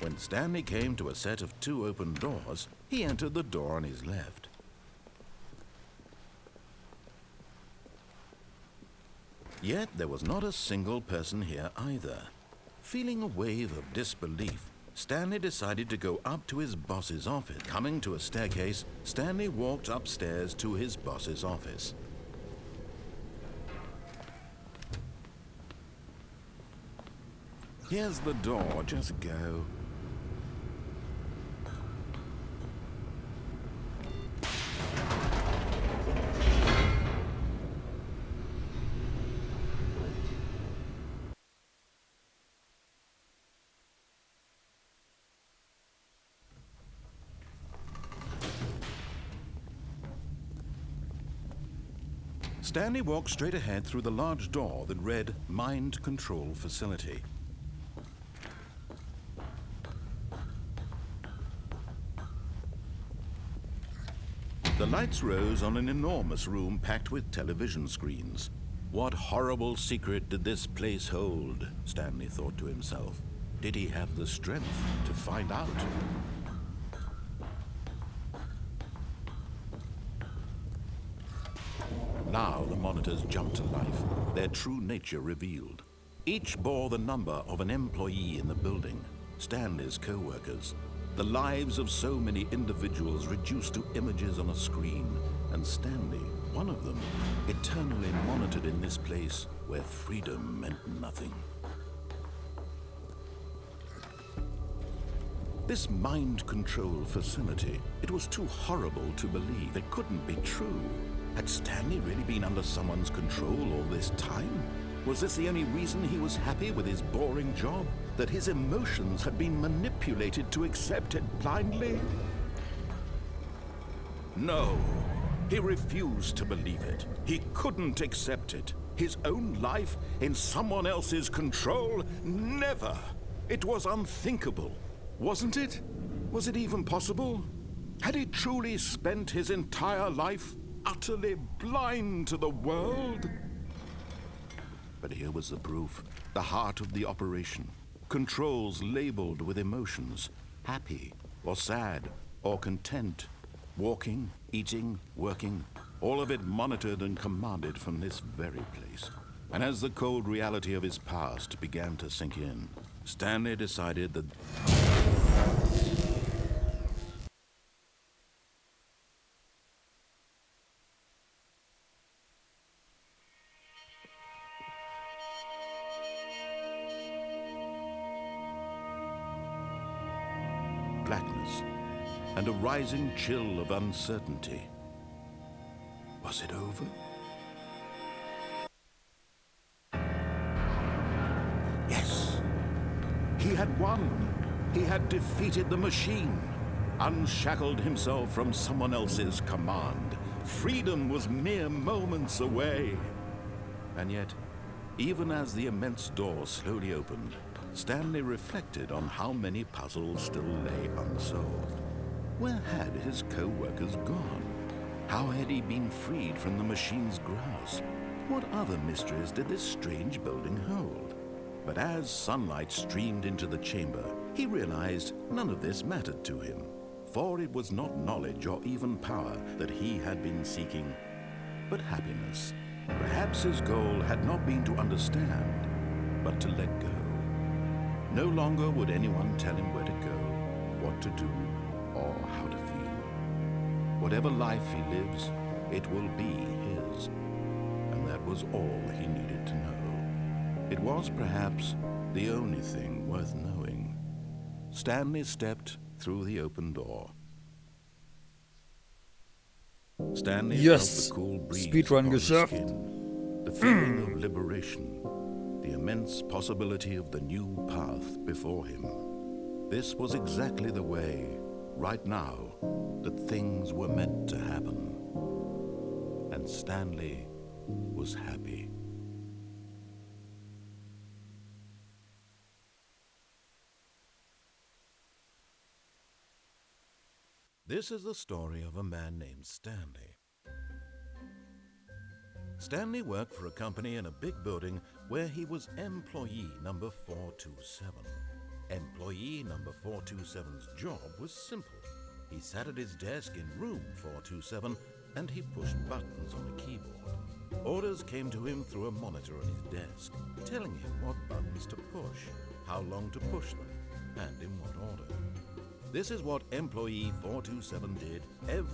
When Stanley came to a set of 2 open doors, he entered the door on his left. Yet there was not a single person here either. Feeling a wave of disbelief, Stanley decided to go up to his boss's office. Coming to a staircase, Stanley walked upstairs to his boss's office. Here's the door, just go. Stanley walked straight ahead through the large door that read Mind Control Facility. The lights rose on an enormous room packed with television screens. What horrible secret did this place hold? Stanley thought to himself. Did he have the strength to find out? Now the monitors jumped to life, their true nature revealed. Each bore the number of an employee in the building, Stanley's co-workers. The lives of so many individuals reduced to images on a screen, and Stanley, one of them, eternally monitored in this place where freedom meant nothing. This mind control facility, it was too horrible to believe. It couldn't be true. Had Stanley really been under someone's control all this time? Was this the only reason he was happy with his boring job? That his emotions had been manipulated to accept it blindly? No, he refused to believe it. He couldn't accept it. His own life in someone else's control? Never! It was unthinkable, wasn't it? Was it even possible? Had he truly spent his entire life utterly blind to the world? But here was the proof, the heart of the operation. Controls labeled with emotions, happy or sad or content, walking, eating, working, all of it monitored and commanded from this very place. And as the cold reality of his past began to sink in, Stanley decided that blackness and a rising chill of uncertainty. Was it over? Yes. He had won. He had defeated the machine, unshackled himself from someone else's command. Freedom was mere moments away. And yet, even as the immense door slowly opened, Stanley reflected on how many puzzles still lay unsolved. Where had his co-workers gone? How had he been freed from the machine's grasp? What other mysteries did this strange building hold? But as sunlight streamed into the chamber, he realized none of this mattered to him, for it was not knowledge or even power that he had been seeking, but happiness. Perhaps his goal had not been to understand, but to let go. No longer would anyone tell him where to go, what to do, or how to feel. Whatever life he lives, it will be his. And that was all he needed to know. It was perhaps the only thing worth knowing. Stanley stepped through the open door. Stanley felt the cool breeze Speedrun on his geschafft. skin, the feeling of liberation, the immense possibility of the new path before him. This was exactly the way, right now, that things were meant to happen. And Stanley was happy. This is the story of a man named Stanley. Stanley worked for a company in a big building where he was employee number 427. Employee number 427's job was simple. He sat at his desk in room 427 and he pushed buttons on a keyboard. Orders came to him through a monitor on his desk, telling him what buttons to push, how long to push them, and in what order. This is what Employee 427 did every